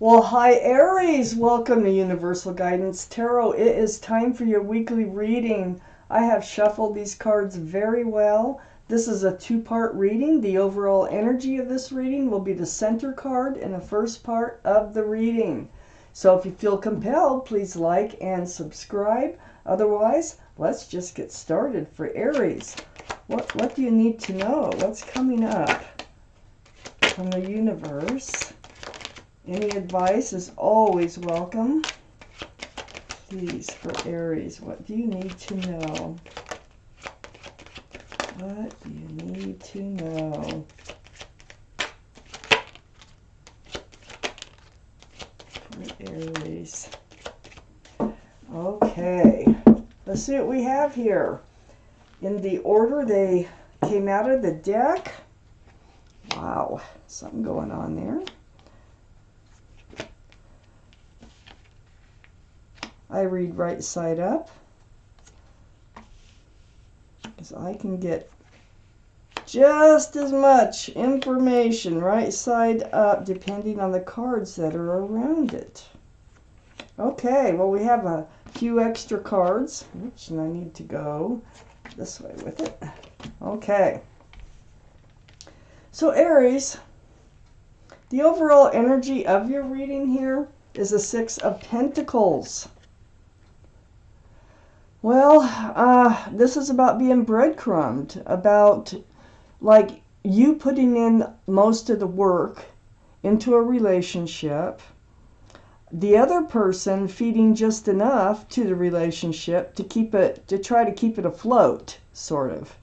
Well, hi Aries, welcome to Universal Guidance Tarot. It is time for your weekly reading. I have shuffled these cards very well. This is a two-part reading. The overall energy of this reading will be the center card in the first part of the reading. So if you feel compelled, please like and subscribe. Otherwise, let's just get started for Aries. What do you need to know? What's coming up from the universe? Any advice is always welcome. Please, for Aries, what do you need to know? What do you need to know? For Aries. Okay, let's see what we have here. In the order they came out of the deck. Wow, something going on there. I read right side up because I can get just as much information right side up depending on the cards that are around it. Okay, well we have a few extra cards. Oops, and I need to go this way with it. Okay. So Aries, the overall energy of your reading here is the Six of Pentacles. Well, this is about being breadcrumbed, about like you putting in most of the work into a relationship, the other person feeding just enough to the relationship to keep it, to try to keep it afloat, sort of.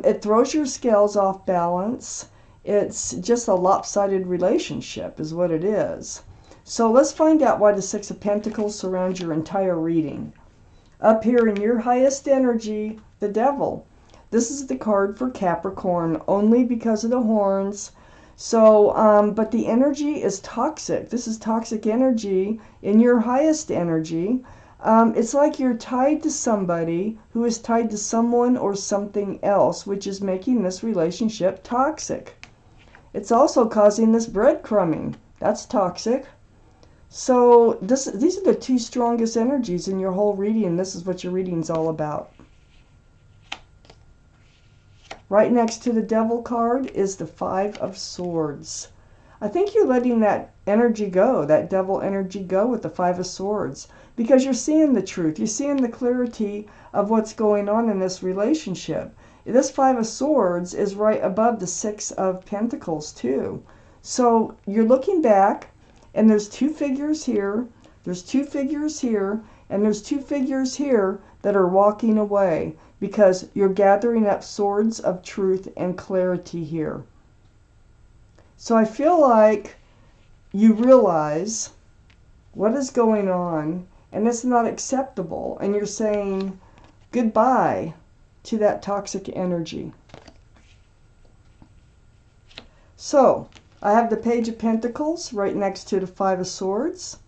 It throws your scales off balance. It's just a lopsided relationship is what it is. So let's find out why the Six of Pentacles surrounds your entire reading. Up here in your highest energy, the Devil. This is the card for Capricorn only because of the horns. So, but the energy is toxic. This is toxic energy in your highest energy. It's like you're tied to somebody who is tied to someone or something else, which is making this relationship toxic. It's also causing this breadcrumbing. That's toxic. So these are the two strongest energies in your whole reading. This is what your reading's all about. Right next to the Devil card is the Five of Swords. I think you're letting that energy go, that Devil energy go with the Five of Swords, because you're seeing the truth. You're seeing the clarity of what's going on in this relationship. This Five of Swords is right above the Six of Pentacles too. So you're looking back, and there's two figures here, there's two figures here, and there's two figures here that are walking away because you're gathering up swords of truth and clarity here. So I feel like you realize what is going on and it's not acceptable, and you're saying goodbye to that toxic energy. So I have the Page of Pentacles right next to the Five of Swords.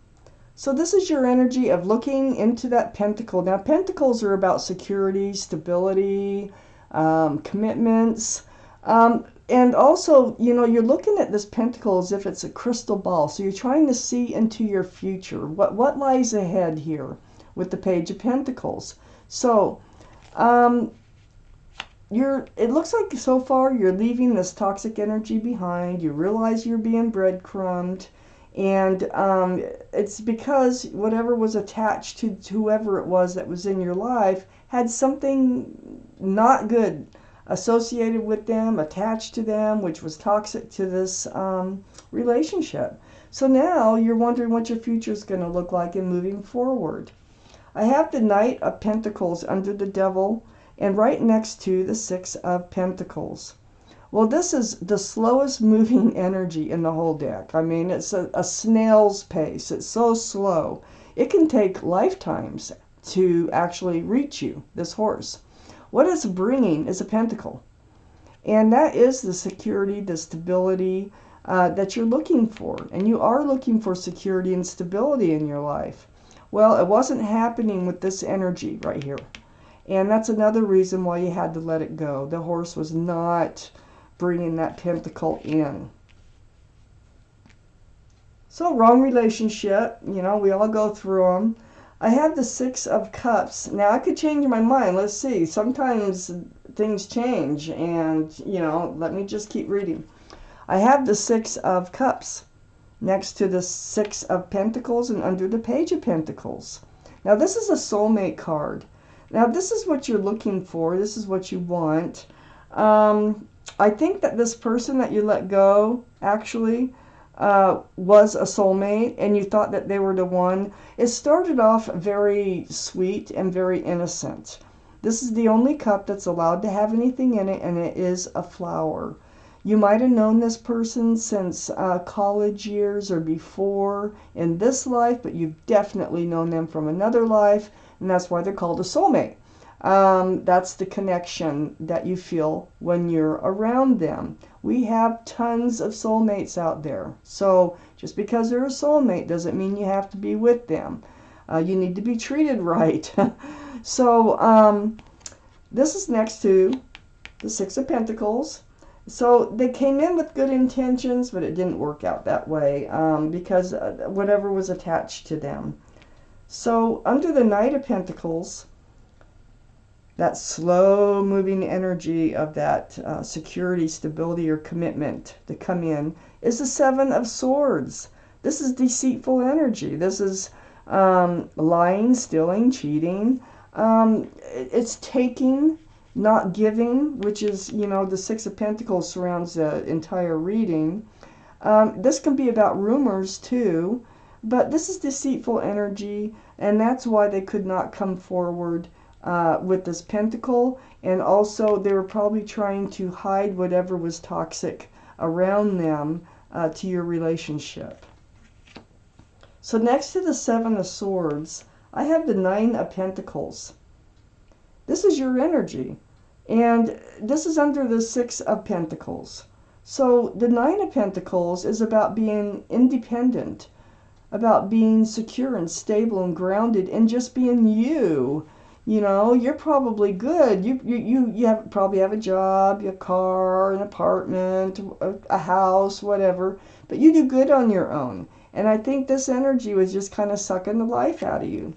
So this is your energy of looking into that pentacle. Now, pentacles are about security, stability, commitments. And also, you know, you're looking at this pentacle as if it's a crystal ball. So you're trying to see into your future. What lies ahead here with the Page of Pentacles? So, it looks like so far you're leaving this toxic energy behind. You realize you're being breadcrumbed, and it's because whatever was attached to whoever it was that was in your life had something not good associated with them, attached to them, which was toxic to this relationship. So now you're wondering what your future is going to look like in moving forward. I have the Knight of Pentacles under the Devil, and right next to the Six of Pentacles. Well, this is the slowest moving energy in the whole deck. I mean, it's a snail's pace. It's so slow. It can take lifetimes to actually reach you, this horse. What it's bringing is a pentacle. And that is the security, the stability that you're looking for. And you are looking for security and stability in your life. Well, it wasn't happening with this energy right here. And that's another reason why you had to let it go. The horse was not bringing that pentacle in. So wrong relationship, you know, we all go through them. I have the Six of Cups. Now I could change my mind. Let's see. Sometimes things change, and, you know, let me just keep reading. I have the Six of Cups next to the Six of Pentacles and under the Page of Pentacles. Now this is a soulmate card. Now this is what you're looking for. This is what you want. I think that this person that you let go actually was a soulmate, and you thought that they were the one. It started off very sweet and very innocent. This is the only cup that's allowed to have anything in it, and it is a flower. You might have known this person since college years or before in this life, but you've definitely known them from another life, and that's why they're called a soulmate. That's the connection that you feel when you're around them. We have tons of soulmates out there. So just because they're a soulmate doesn't mean you have to be with them. You need to be treated right. So this is next to the Six of Pentacles. So they came in with good intentions, but it didn't work out that way because whatever was attached to them. So under the Knight of Pentacles, that slow moving energy of that security, stability, or commitment to come in is the Seven of Swords. This is deceitful energy. This is lying, stealing, cheating. It's taking, not giving, which is, you know, the Six of Pentacles surrounds the entire reading. This can be about rumors too, but this is deceitful energy, and that's why they could not come forward with this pentacle. And also they were probably trying to hide whatever was toxic around them to your relationship. So next to the Seven of Swords, I have the Nine of Pentacles. This is your energy, and this is under the Six of Pentacles. So the Nine of Pentacles is about being independent, about being secure and stable and grounded, and just being you. You know, you're probably good. You probably have a job, a car, an apartment, a house, whatever. But you do good on your own. And I think this energy was just kind of sucking the life out of you.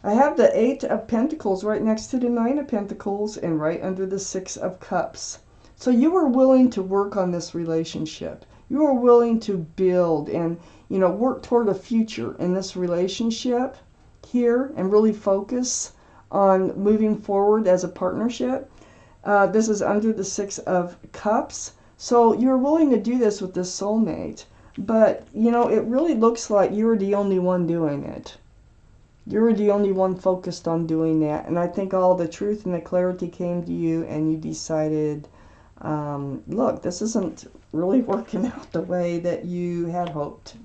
I have the Eight of Pentacles right next to the Nine of Pentacles and right under the Six of Cups. So you were willing to work on this relationship. You were willing to build and, you know, work toward a future in this relationship here and really focus on moving forward as a partnership. This is under the Six of Cups. So you're willing to do this with this soulmate. But, you know, it really looks like you're the only one doing it. You're the only one focused on doing that. And I think all the truth and the clarity came to you, and you decided, look, this isn't really working out the way that you had hoped.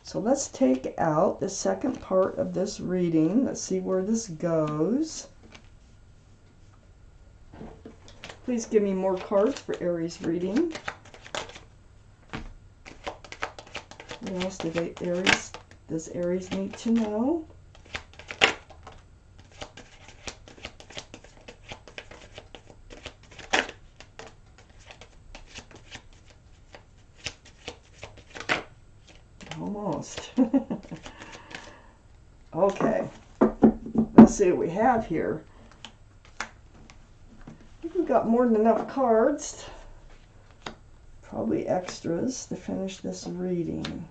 So let's take out the second part of this reading. Let's see where this goes. Please give me more cards for Aries reading. What else does Aries need to know? Almost. Okay. Let's see what we have here. I think we've got more than enough cards. Probably extras to finish this reading.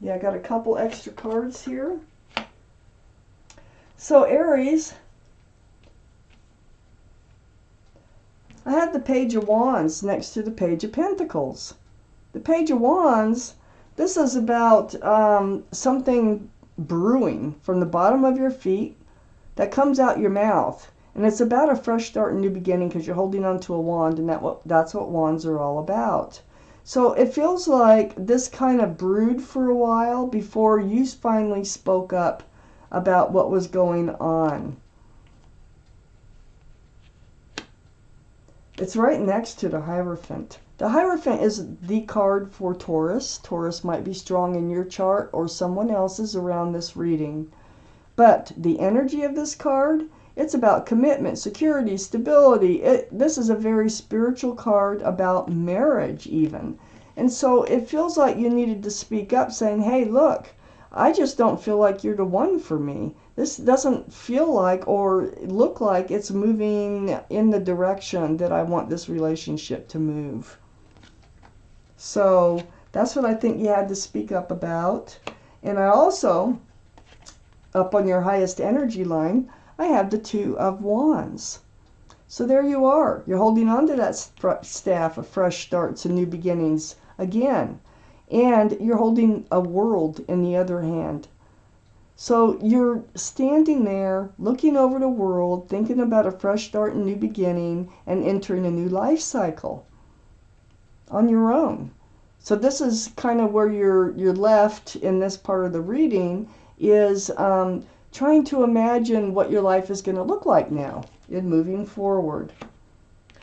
Yeah, I got a couple extra cards here. So Aries, I have the Page of Wands next to the Page of Pentacles. The Page of Wands, this is about something brewing from the bottom of your feet that comes out your mouth. And it's about a fresh start and new beginning because you're holding onto a wand, and that's what wands are all about. So it feels like this kind of brewed for a while before you finally spoke up about what was going on. It's right next to the Hierophant. The Hierophant is the card for Taurus. Taurus might be strong in your chart or someone else's around this reading. But the energy of this card It's about commitment, security, stability. This is a very spiritual card about marriage even. And so it feels like you needed to speak up saying, hey, look, I just don't feel like you're the one for me. This doesn't feel like or look like it's moving in the direction that I want this relationship to move. So that's what I think you had to speak up about. And I also, up on your highest energy line, I have the Two of Wands. So there you are. You're holding on to that staff of fresh starts and new beginnings again. And you're holding a world in the other hand. So you're standing there, looking over the world, thinking about a fresh start and new beginning, and entering a new life cycle on your own. So this is kind of where you're left in this part of the reading, is trying to imagine what your life is going to look like now in moving forward.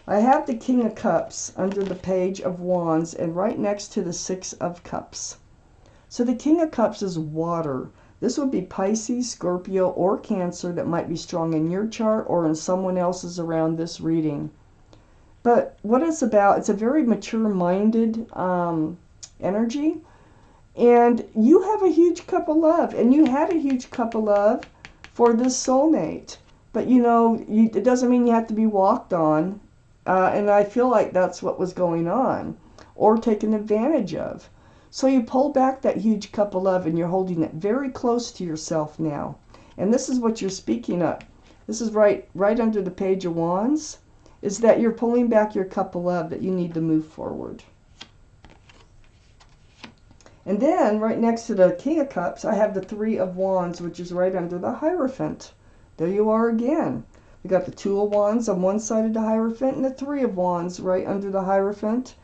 I have the King of Cups under the Page of Wands and right next to the Six of Cups. So the King of Cups is water. This would be Pisces, Scorpio, or Cancer that might be strong in your chart or in someone else's around this reading. But what it's about, it's a very mature-minded energy. And you have a huge cup of love. And you had a huge cup of love for this soulmate. But, you know, it doesn't mean you have to be walked on. And I feel like that's what was going on. Or taken advantage of. So you pull back that huge cup of love and you're holding it very close to yourself now. And this is what you're speaking up. This is right under the Page of Wands. Is that you're pulling back your cup of love that you need to move forward. And then right next to the King of Cups, I have the Three of Wands, which is right under the Hierophant. There you are again. We got the Two of Wands on one side of the Hierophant and the Three of Wands right under the Hierophant.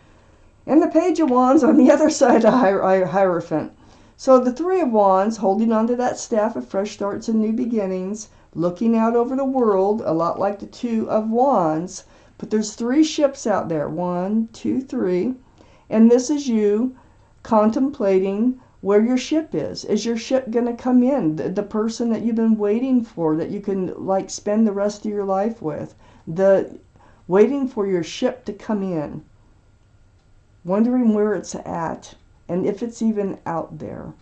And the Page of Wands on the other side of the Hierophant. So the Three of Wands holding onto that staff of fresh starts and new beginnings, looking out over the world, a lot like the Two of Wands. But there's three ships out there. 1, 2, 3. And this is you contemplating where your ship is. Is your ship going to come in? The person that you've been waiting for, that you can like spend the rest of your life with. Waiting for your ship to come in. Wondering where it's at. And if it's even out there.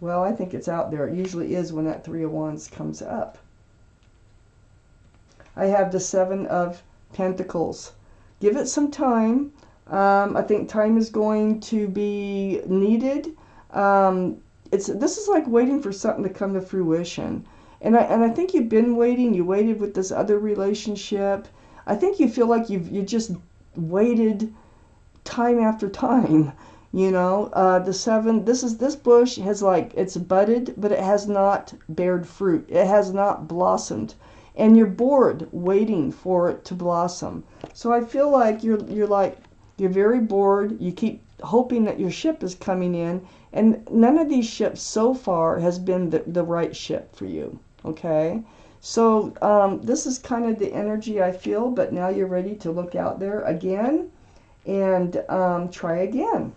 Well, I think it's out there. It usually is when that Three of Wands comes up. I have the Seven of Pentacles. Give it some time. I think time is going to be needed. This is like waiting for something to come to fruition. And I think you've been waiting. You waited with this other relationship. I think you feel like you just waited time after time. You know, the Seven, this bush has it's budded, but it has not bared fruit. It has not blossomed. And you're bored waiting for it to blossom. So I feel like you're very bored. You keep hoping that your ship is coming in, and none of these ships so far has been the right ship for you. Okay, so this is kind of the energy I feel, but now you're ready to look out there again and try again.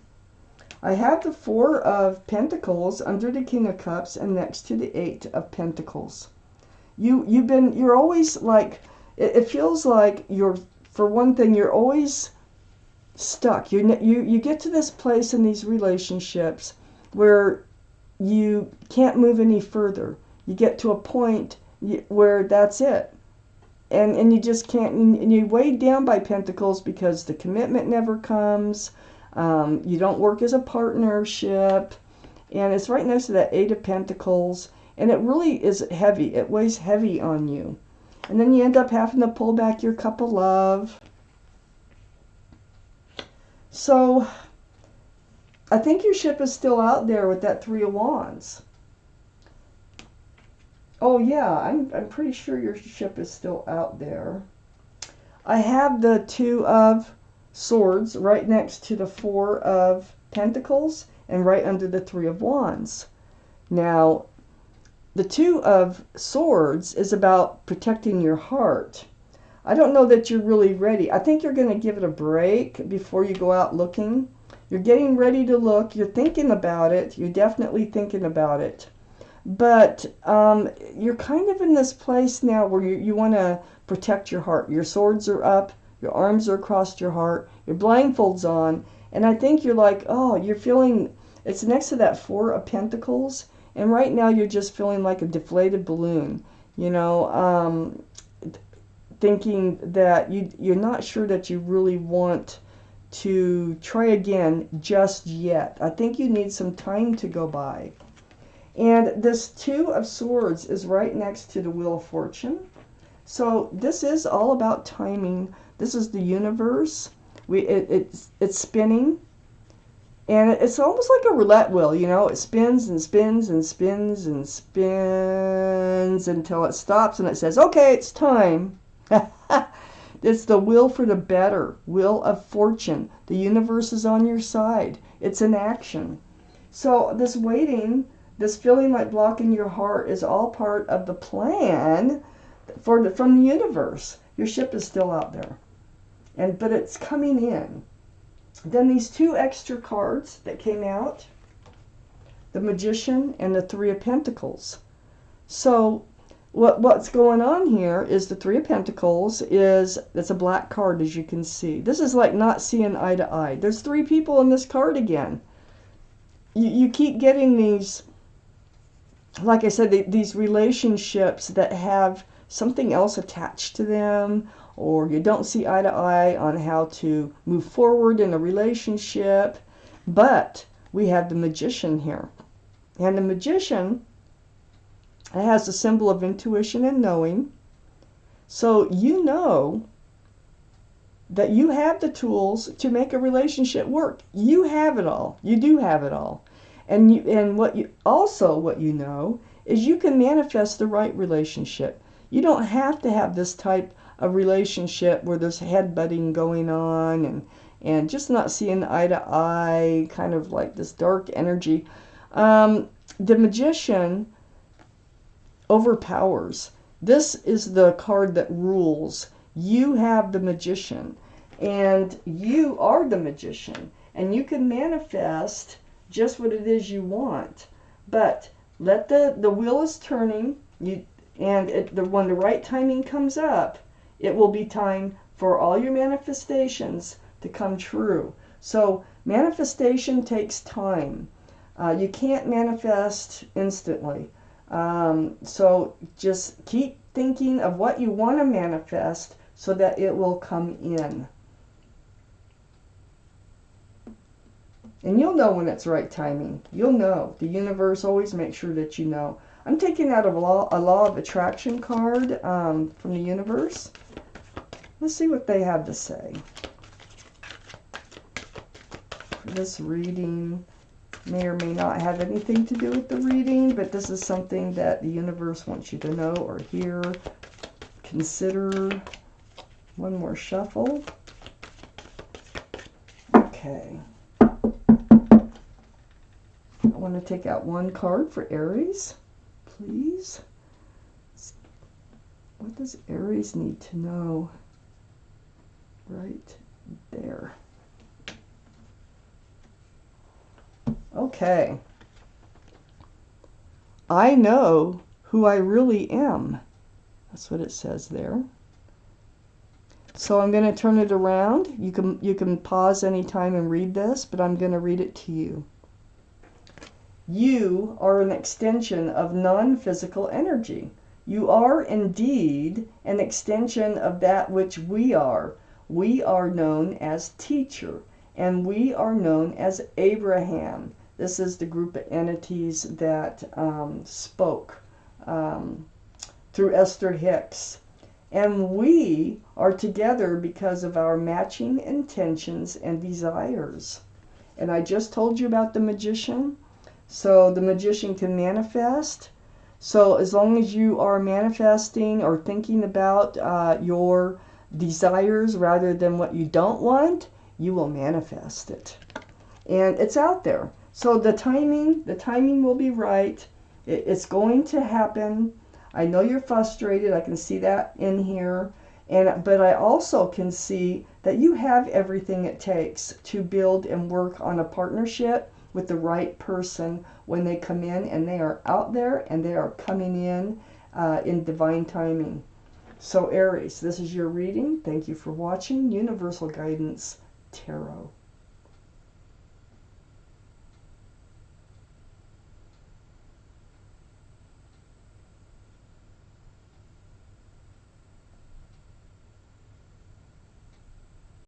I have the Four of Pentacles under the King of Cups and next to the Eight of Pentacles. You're always like, it feels like for one thing, you're always stuck. You get to this place in these relationships where you can't move any further. You get to a point where that's it. And you just can't, and you're weighed down by Pentacles because the commitment never comes. You don't work as a partnership. And it's right next to that Eight of Pentacles. And it really is heavy. It weighs heavy on you. And then you end up having to pull back your cup of love. So, I think your ship is still out there with that Three of Wands. Oh yeah, I'm pretty sure your ship is still out there. I have the Two of Swords right next to the Four of Pentacles and right under the Three of Wands. Now, the Two of Swords is about protecting your heart. I don't know that you're really ready. I think you're going to give it a break before you go out looking. You're getting ready to look. You're thinking about it. You're definitely thinking about it. But you're kind of in this place now where you want to protect your heart. Your swords are up, your arms are across your heart, your blindfold's on, and I think you're like, oh, you're feeling, it's next to that Four of Pentacles, and right now you're just feeling like a deflated balloon, you know, thinking that you're not sure that you really want to try again just yet. I think you need some time to go by. And this Two of Swords is right next to the Wheel of Fortune. So this is all about timing. This is the universe. It's spinning. And it's almost like a roulette wheel, you know. It spins and spins and spins and spins until it stops and it says, okay, it's time. It's the will for the better, Wheel of Fortune. The universe is on your side. It's in action. So this waiting, this feeling like blocking your heart is all part of the plan from the universe. Your ship is still out there, but it's coming in. Then these two extra cards that came out, the Magician and the Three of Pentacles. So what's going on here is the Three of Pentacles it's a black card, as you can see. This is like not seeing eye to eye. There's three people in this card again. You keep getting these, like I said, these relationships that have something else attached to them, or you don't see eye to eye on how to move forward in a relationship. But we have the Magician here. And the Magician has the symbol of intuition and knowing. So you know that you have the tools to make a relationship work. You have it all. You do have it all. And what you know is you can manifest the right relationship. You don't have to have this type of relationship where there's headbutting going on and just not seeing eye to eye, kind of like this dark energy. The Magician overpowers. This is the card that rules. You have the Magician, and you are the Magician, and you can manifest just what it is you want. But let the wheel is turning, when the right timing comes up, it will be time for all your manifestations to come true. So manifestation takes time. You can't manifest instantly. So just keep thinking of what you want to manifest so that it will come in. And you'll know when it's right timing. You'll know. The universe always makes sure that you know. I'm taking out a law of attraction card from the universe. Let's see what they have to say. This reading may or may not have anything to do with the reading, but this is something that the universe wants you to know or hear. Consider. One more shuffle. Okay. I want to take out one card for Aries, please. What does Aries need to know? Right there. Okay. I know who I really am. That's what it says there. So I'm going to turn it around. You can pause anytime and read this, but I'm going to read it to you. You are an extension of non-physical energy. You are indeed an extension of that which we are. We are known as teacher, and we are known as Abraham. This is the group of entities that spoke through Esther Hicks. And we are together because of our matching intentions and desires. And I just told you about the Magician. So the Magician can manifest. So as long as you are manifesting or thinking about your desires rather than what you don't want, you will manifest it. And it's out there. So the timing will be right. It's going to happen. I know you're frustrated. I can see that in here. But I also can see that you have everything it takes to build and work on a partnership with the right person when they come in, and they are out there and they are coming in divine timing. So Aries, this is your reading. Thank you for watching Universal Guidance Tarot.